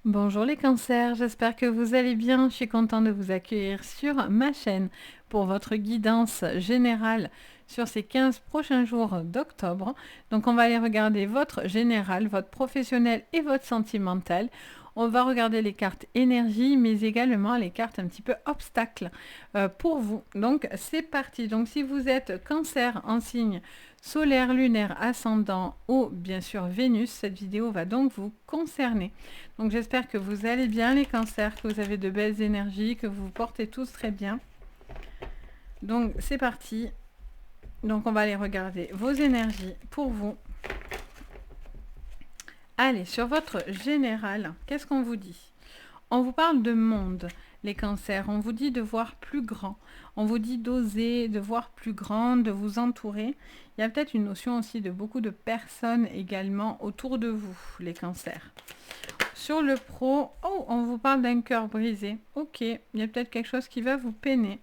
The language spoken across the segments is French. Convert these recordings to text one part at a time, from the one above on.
Bonjour les cancers, j'espère que vous allez bien. Je suis contente de vous accueillir sur ma chaîne pour votre guidance générale sur ces 15 prochains jours d'octobre. Donc on va aller regarder votre général, votre professionnel et votre sentimental. On va regarder les cartes énergie, mais également les cartes un petit peu obstacles pour vous. Donc c'est parti. Donc si vous êtes cancer en signe solaire, lunaire, ascendant ou bien sûr Vénus, cette vidéo va donc vous concerner. Donc j'espère que vous allez bien les cancers, que vous avez de belles énergies, que vous vous portez tous très bien. Donc c'est parti. Donc on va aller regarder vos énergies pour vous. Allez, sur votre général, qu'est-ce qu'on vous dit? On vous parle de monde, les cancers. On vous dit de voir plus grand. On vous dit d'oser, de voir plus grand, de vous entourer. Il y a peut-être une notion aussi de beaucoup de personnes également autour de vous, les cancers. Sur le pro, oh, on vous parle d'un cœur brisé. Ok, il y a peut-être quelque chose qui va vous peiner.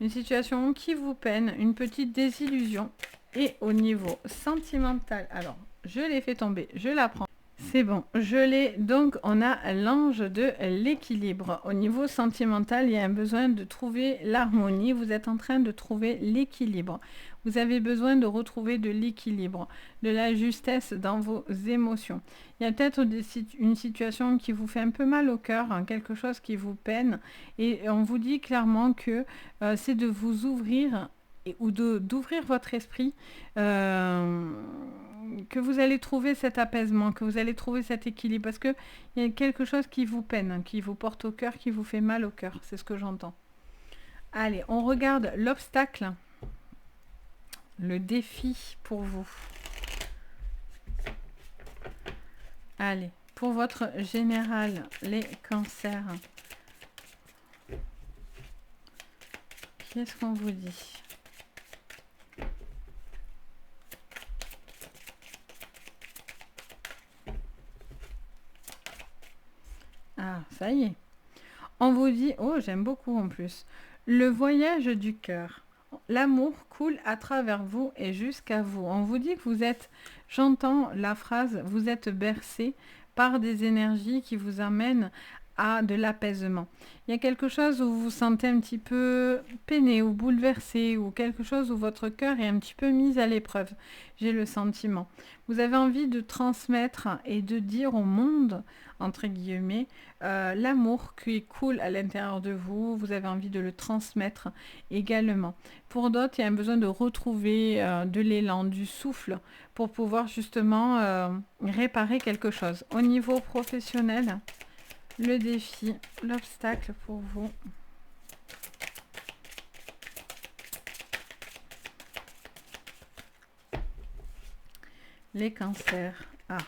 Une situation qui vous peine, une petite désillusion. Et au niveau sentimental, alors, je l'ai fait tomber, je la prends. C'est bon, je l'ai. Donc, on a l'ange de l'équilibre. Au niveau sentimental, il y a un besoin de trouver l'harmonie. Vous êtes en train de trouver l'équilibre. Vous avez besoin de retrouver de l'équilibre, de la justesse dans vos émotions. Il y a peut-être une situation qui vous fait un peu mal au cœur, hein, quelque chose qui vous peine. Et on vous dit clairement que c'est de vous ouvrir ou d'ouvrir votre esprit, que vous allez trouver cet apaisement, que vous allez trouver cet équilibre, parce qu'il y a quelque chose qui vous peine, hein, qui vous porte au cœur, qui vous fait mal au cœur, c'est ce que j'entends. Allez, on regarde l'obstacle, le défi pour vous. Allez, pour votre général, les cancers, qu'est-ce qu'on vous dit ? Ah, ça y est. On vous dit, oh, j'aime beaucoup en plus, le voyage du cœur. L'amour coule à travers vous et jusqu'à vous. On vous dit que vous êtes, j'entends la phrase, vous êtes bercé par des énergies qui vous amènent à de l'apaisement. Il y a quelque chose où vous vous sentez un petit peu peiné ou bouleversé, ou quelque chose où votre cœur est un petit peu mis à l'épreuve. J'ai le sentiment. Vous avez envie de transmettre et de dire au monde, entre guillemets, l'amour qui coule à l'intérieur de vous. Vous avez envie de le transmettre également. Pour d'autres, il y a un besoin de retrouver de l'élan, du souffle pour pouvoir justement réparer quelque chose. Au niveau professionnel, le défi, l'obstacle pour vous. Les cancers. Ah,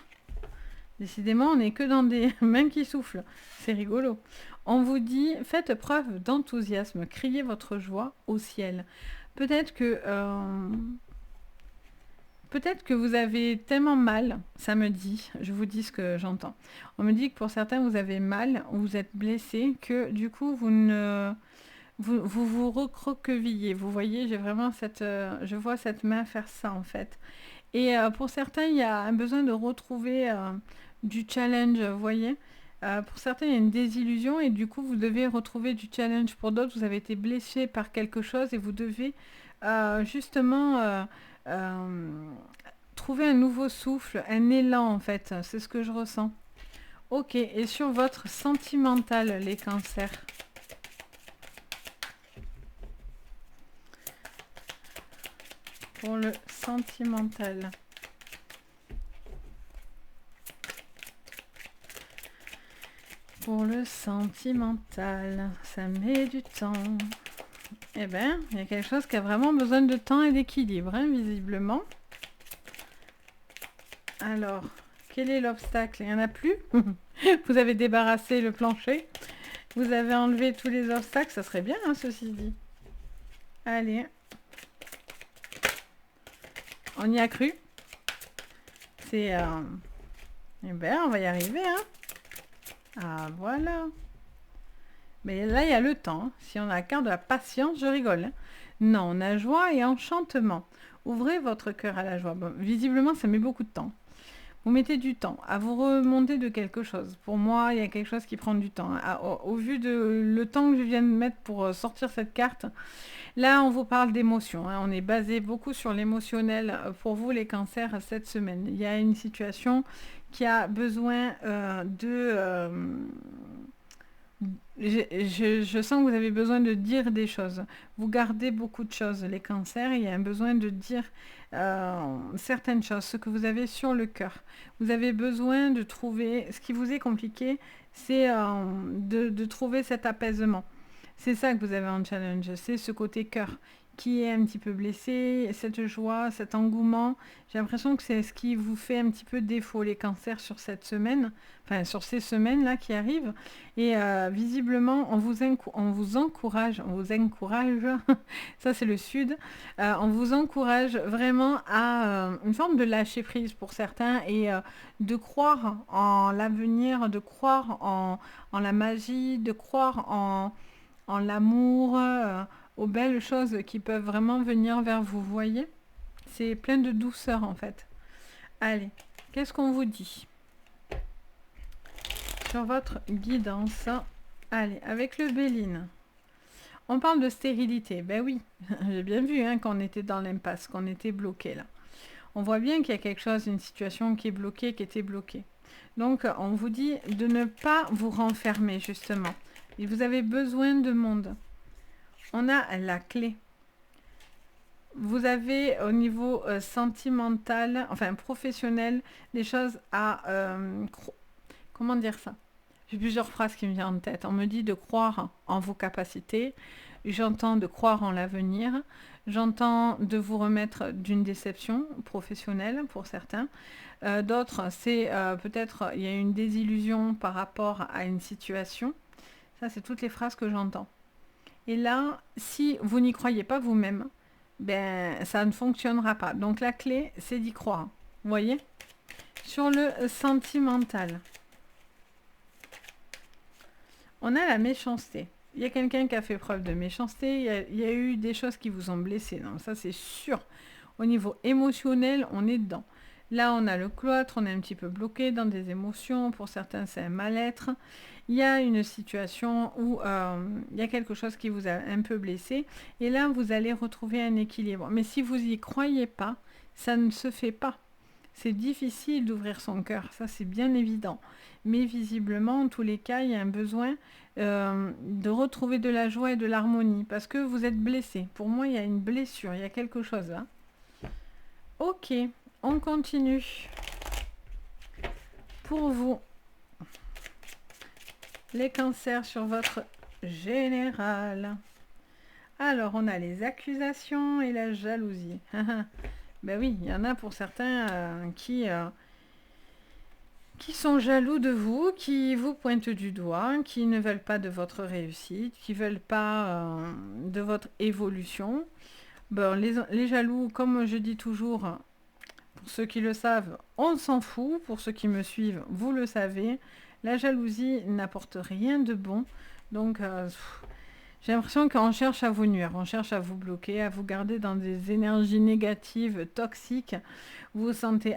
décidément, on n'est que dans des mains qui soufflent. C'est rigolo. On vous dit, faites preuve d'enthousiasme, criez votre joie au ciel. Peut-être que vous avez tellement mal, ça me dit, je vous dis ce que j'entends. On me dit que pour certains, vous avez mal, ou vous êtes blessé, que du coup, vous recroquevillez. Vous voyez, j'ai vraiment je vois cette main faire ça en fait. Et pour certains, il y a un besoin de retrouver du challenge, vous voyez. Pour certains, il y a une désillusion et du coup, vous devez retrouver du challenge. Pour d'autres, vous avez été blessé par quelque chose et vous devez justement trouver un nouveau souffle, un élan en fait. C'est ce que je ressens. Ok, et sur votre sentimental, les cancers. Pour le sentimental. Pour le sentimental, ça met du temps. Eh bien, il y a quelque chose qui a vraiment besoin de temps et d'équilibre, hein, visiblement. Alors, quel est l'obstacle? Il n'y en a plus? Vous avez débarrassé le plancher. Vous avez enlevé tous les obstacles. Ça serait bien, hein, ceci dit. Allez. On y a cru. C'est... Eh bien, on va y arriver, hein. Ah, voilà. Mais là, il y a le temps. Hein. Si on a la carte de la patience, je rigole. Hein. Non, on a joie et enchantement. Ouvrez votre cœur à la joie. Bon, visiblement, ça met beaucoup de temps. Vous mettez du temps à vous remonter de quelque chose. Pour moi, il y a quelque chose qui prend du temps. Au vu de le temps que je viens de mettre pour sortir cette carte, là, on vous parle d'émotion, hein. On est basé beaucoup sur l'émotionnel pour vous, les cancers, cette semaine. Il y a une situation qui a besoin je sens que vous avez besoin de dire des choses. Vous gardez beaucoup de choses, les cancers. Il y a un besoin de dire certaines choses, ce que vous avez sur le cœur. Vous avez besoin de trouver... Ce qui vous est compliqué, c'est de trouver cet apaisement. C'est ça que vous avez en challenge, c'est ce côté cœur qui est un petit peu blessé, cette joie, cet engouement. J'ai l'impression que c'est ce qui vous fait un petit peu défaut, les cancers, sur cette semaine, enfin sur ces semaines-là qui arrivent. Et visiblement, on vous encourage, ça c'est le sud, on vous encourage vraiment à une forme de lâcher prise pour certains et de croire en l'avenir, de croire en la magie, de croire en l'amour, aux belles choses qui peuvent vraiment venir vers vous, voyez? C'est plein de douceur en fait. Allez, qu'est-ce qu'on vous dit sur votre guidance? Allez, avec le Béline. On parle de stérilité. Ben oui, j'ai bien vu hein, qu'on était dans l'impasse, qu'on était bloqué là. On voit bien qu'il y a quelque chose, une situation qui est bloquée, qui était bloquée. Donc, on vous dit de ne pas vous renfermer, justement. Et vous avez besoin de monde. On a la clé. Vous avez au niveau sentimental, enfin professionnel, des choses à... comment dire ça? J'ai plusieurs phrases qui me viennent en tête. On me dit de croire en vos capacités. J'entends de croire en l'avenir. J'entends de vous remettre d'une déception professionnelle pour certains. D'autres, c'est peut-être il y a une désillusion par rapport à une situation. Ça, c'est toutes les phrases que j'entends. Et là, si vous n'y croyez pas vous-même, ben ça ne fonctionnera pas. Donc la clé, c'est d'y croire. Vous voyez? Sur le sentimental, on a la méchanceté. Il y a quelqu'un qui a fait preuve de méchanceté. Il y a eu des choses qui vous ont blessé. Non, ça c'est sûr. Au niveau émotionnel, on est dedans. Là, on a le cloître, on est un petit peu bloqué dans des émotions. Pour certains, c'est un mal-être. Il y a une situation où il y a quelque chose qui vous a un peu blessé. Et là, vous allez retrouver un équilibre. Mais si vous n'y croyez pas, ça ne se fait pas. C'est difficile d'ouvrir son cœur, ça c'est bien évident. Mais visiblement, en tous les cas, il y a un besoin de retrouver de la joie et de l'harmonie. Parce que vous êtes blessé. Pour moi, il y a une blessure, il y a quelque chose là. Ok, on continue. Pour vous, les cancers sur votre général. Alors, on a les accusations et la jalousie. Ben oui, il y en a pour certains qui sont jaloux de vous, qui vous pointent du doigt, qui ne veulent pas de votre réussite, qui ne veulent pas de votre évolution. Bon, les jaloux, comme je dis toujours, pour ceux qui le savent, on s'en fout. Pour ceux qui me suivent, vous le savez. La jalousie n'apporte rien de bon. Donc, j'ai l'impression qu'on cherche à vous nuire, on cherche à vous bloquer, à vous garder dans des énergies négatives, toxiques. Vous vous sentez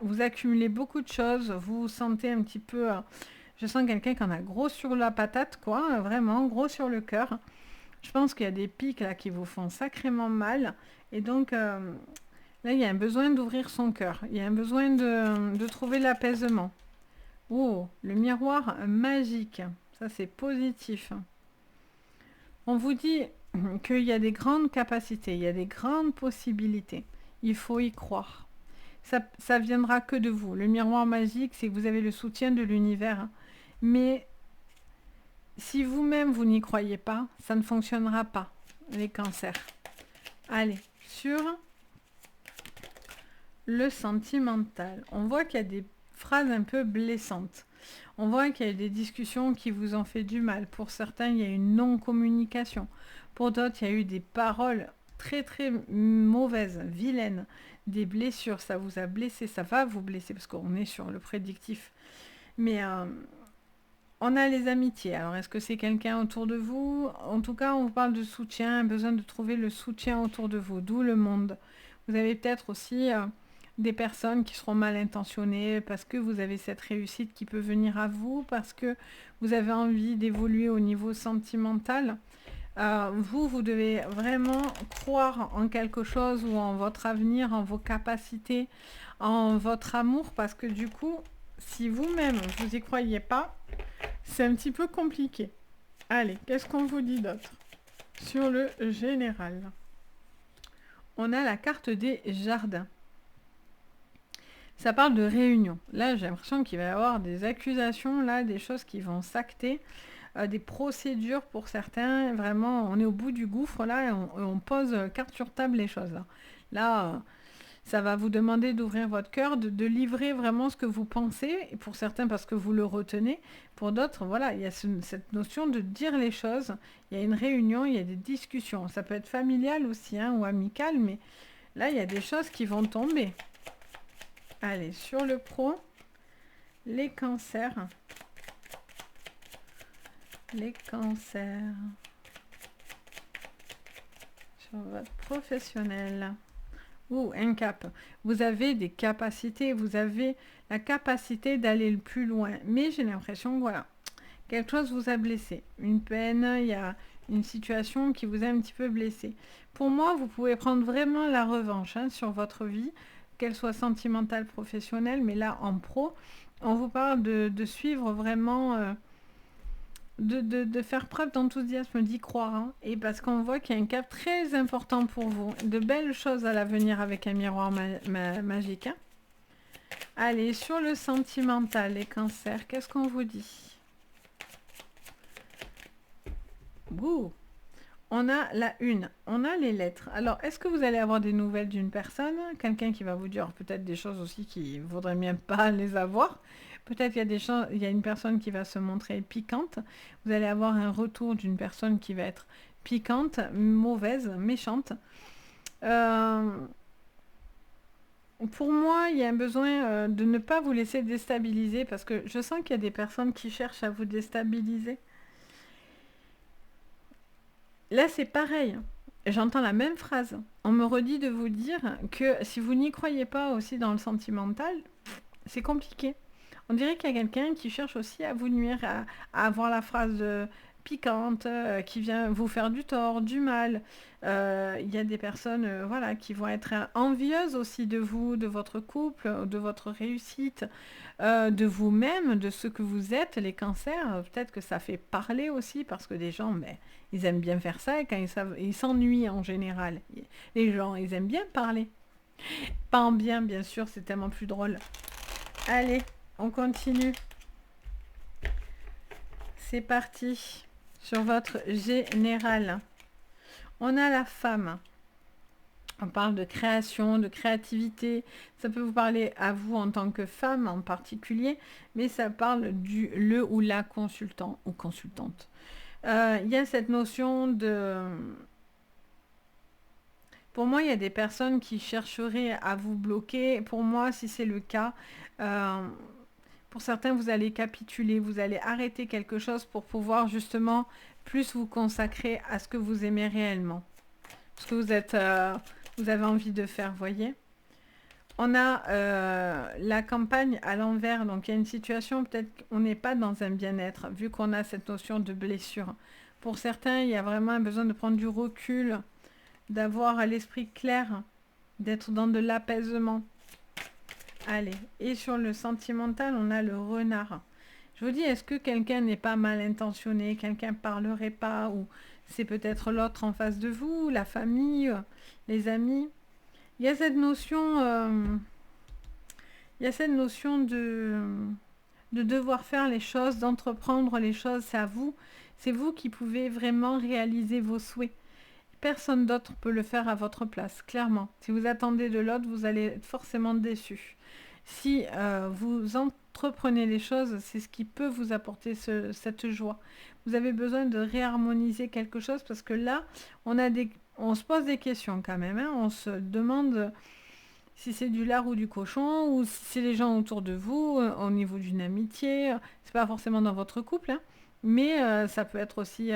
vous accumulez beaucoup de choses, vous vous sentez un petit peu... je sens quelqu'un qui en a gros sur la patate, quoi, vraiment, gros sur le cœur. Je pense qu'il y a des pics là qui vous font sacrément mal. Et donc, là, il y a un besoin d'ouvrir son cœur. Il y a un besoin de trouver l'apaisement. Oh, le miroir magique. Ça, c'est positif. On vous dit qu'il y a des grandes capacités, il y a des grandes possibilités. Il faut y croire. Ça viendra que de vous. Le miroir magique, c'est que vous avez le soutien de l'univers. Mais si vous-même, vous n'y croyez pas, ça ne fonctionnera pas, les cancers. Allez, sur le sentimental. On voit qu'il y a des phrases un peu blessantes. On voit qu'il y a des discussions qui vous ont fait du mal. Pour certains, il y a une non-communication. Pour d'autres, il y a eu des paroles très très mauvaises, vilaines, des blessures. Ça vous a blessé, ça va vous blesser parce qu'on est sur le prédictif. Mais on a les amitiés. Alors, est-ce que c'est quelqu'un autour de vous? En tout cas, on vous parle de soutien, besoin de trouver le soutien autour de vous, d'où le monde. Vous avez peut-être aussi des personnes qui seront mal intentionnées parce que vous avez cette réussite qui peut venir à vous, parce que vous avez envie d'évoluer au niveau sentimental. Vous devez vraiment croire en quelque chose ou en votre avenir, en vos capacités, en votre amour, parce que du coup, si vous-même, vous n'y croyez pas, c'est un petit peu compliqué. Allez, qu'est-ce qu'on vous dit d'autre? Sur le général, on a la carte des jardins. Ça parle de réunion. Là, j'ai l'impression qu'il va y avoir des accusations, là, des choses qui vont s'acter, des procédures pour certains. Vraiment, on est au bout du gouffre, là, et on pose carte sur table les choses. Là, ça va vous demander d'ouvrir votre cœur, de livrer vraiment ce que vous pensez, et pour certains parce que vous le retenez, pour d'autres, voilà, il y a cette notion de dire les choses, il y a une réunion, il y a des discussions, ça peut être familial aussi, hein, ou amical, mais là, il y a des choses qui vont tomber. Allez, sur le pro, les cancers. Les cancers. Sur votre professionnel. Ou un cap. Vous avez des capacités, vous avez la capacité d'aller le plus loin. Mais j'ai l'impression que voilà, quelque chose vous a blessé. Une peine, il y a une situation qui vous a un petit peu blessé. Pour moi, vous pouvez prendre vraiment la revanche hein, sur votre vie, qu'elle soit sentimentale, professionnelle, mais là, en pro, on vous parle de suivre vraiment... de faire preuve d'enthousiasme, d'y croire. Hein, et parce qu'on voit qu'il y a un cap très important pour vous. De belles choses à l'avenir avec un miroir magique. Hein. Allez, sur le sentimental, les cancers, qu'est-ce qu'on vous dit? Ouh, on a la une, on a les lettres. Alors, est-ce que vous allez avoir des nouvelles d'une personne? Quelqu'un qui va vous dire peut-être des choses aussi qui ne voudraient bien pas les avoir. Peut-être qu'il y a des choses, il y a une personne qui va se montrer piquante. Vous allez avoir un retour d'une personne qui va être piquante, mauvaise, méchante. Pour moi, il y a un besoin de ne pas vous laisser déstabiliser parce que je sens qu'il y a des personnes qui cherchent à vous déstabiliser. Là, c'est pareil. J'entends la même phrase. On me redit de vous dire que si vous n'y croyez pas aussi dans le sentimental, c'est compliqué. On dirait qu'il y a quelqu'un qui cherche aussi à vous nuire, à avoir la phrase piquante, qui vient vous faire du tort, du mal. Il y a des personnes voilà, qui vont être envieuses aussi de vous, de votre couple, de votre réussite, de vous-même, de ce que vous êtes, les cancers. Peut-être que ça fait parler aussi, parce que des gens, mais, ils aiment bien faire ça, et quand ils s'ennuient en général. Les gens, ils aiment bien parler. Pas en bien, bien sûr, c'est tellement plus drôle. Allez, on continue. C'est parti. Sur votre général. On a la femme. On parle de création, de créativité. Ça peut vous parler à vous en tant que femme en particulier, mais ça parle du le ou la consultant ou consultante. Il y a cette notion de... Pour moi, il y a des personnes qui chercheraient à vous bloquer. Pour moi, si c'est le cas, pour certains, vous allez capituler, vous allez arrêter quelque chose pour pouvoir justement plus vous consacrer à ce que vous aimez réellement. Ce que vous avez envie de faire, voyez. On a la campagne à l'envers, donc il y a une situation, peut-être qu'on n'est pas dans un bien-être, vu qu'on a cette notion de blessure. Pour certains, il y a vraiment un besoin de prendre du recul, d'avoir l'esprit clair, d'être dans de l'apaisement. Allez, et sur le sentimental, on a le renard. Je vous dis, est-ce que quelqu'un n'est pas mal intentionné, quelqu'un parlerait pas, ou c'est peut-être l'autre en face de vous, la famille, les amis. Il y a cette notion, de devoir faire les choses, d'entreprendre les choses, c'est à vous. C'est vous qui pouvez vraiment réaliser vos souhaits. Personne d'autre peut le faire à votre place, clairement. Si vous attendez de l'autre, vous allez être forcément déçu. Si vous entreprenez les choses, c'est ce qui peut vous apporter cette joie. Vous avez besoin de réharmoniser quelque chose parce que là, on se pose des questions quand même. Hein. On se demande si c'est du lard ou du cochon, ou si c'est les gens autour de vous, au niveau d'une amitié. C'est pas forcément dans votre couple, hein, Mais ça peut être aussi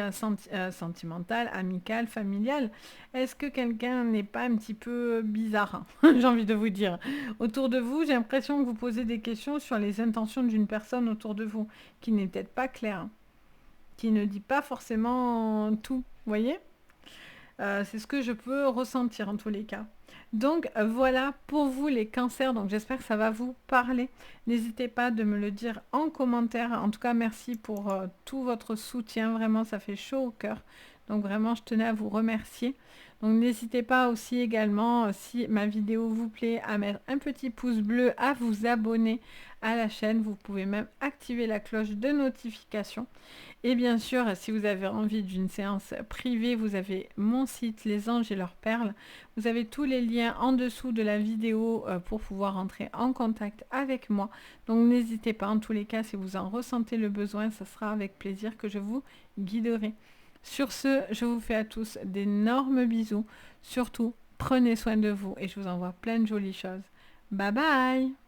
sentimental, amical, familial. Est-ce que quelqu'un n'est pas un petit peu bizarre, hein, j'ai envie de vous dire. Autour de vous, j'ai l'impression que vous posez des questions sur les intentions d'une personne autour de vous, qui n'est peut-être pas claire, hein, qui ne dit pas forcément tout, vous voyez. C'est ce que je peux ressentir en tous les cas. Donc voilà pour vous les cancers, donc j'espère que ça va vous parler. N'hésitez pas de me le dire en commentaire. En tout cas, merci pour tout votre soutien, vraiment ça fait chaud au cœur. Donc vraiment, je tenais à vous remercier. Donc n'hésitez pas aussi également, si ma vidéo vous plaît, à mettre un petit pouce bleu, à vous abonner à la chaîne. Vous pouvez même activer la cloche de notification. Et bien sûr, si vous avez envie d'une séance privée, vous avez mon site Les Anges et leurs perles. Vous avez tous les liens en dessous de la vidéo pour pouvoir entrer en contact avec moi. Donc n'hésitez pas, en tous les cas, si vous en ressentez le besoin, ce sera avec plaisir que je vous guiderai. Sur ce, je vous fais à tous d'énormes bisous. Surtout, prenez soin de vous et je vous envoie plein de jolies choses. Bye bye!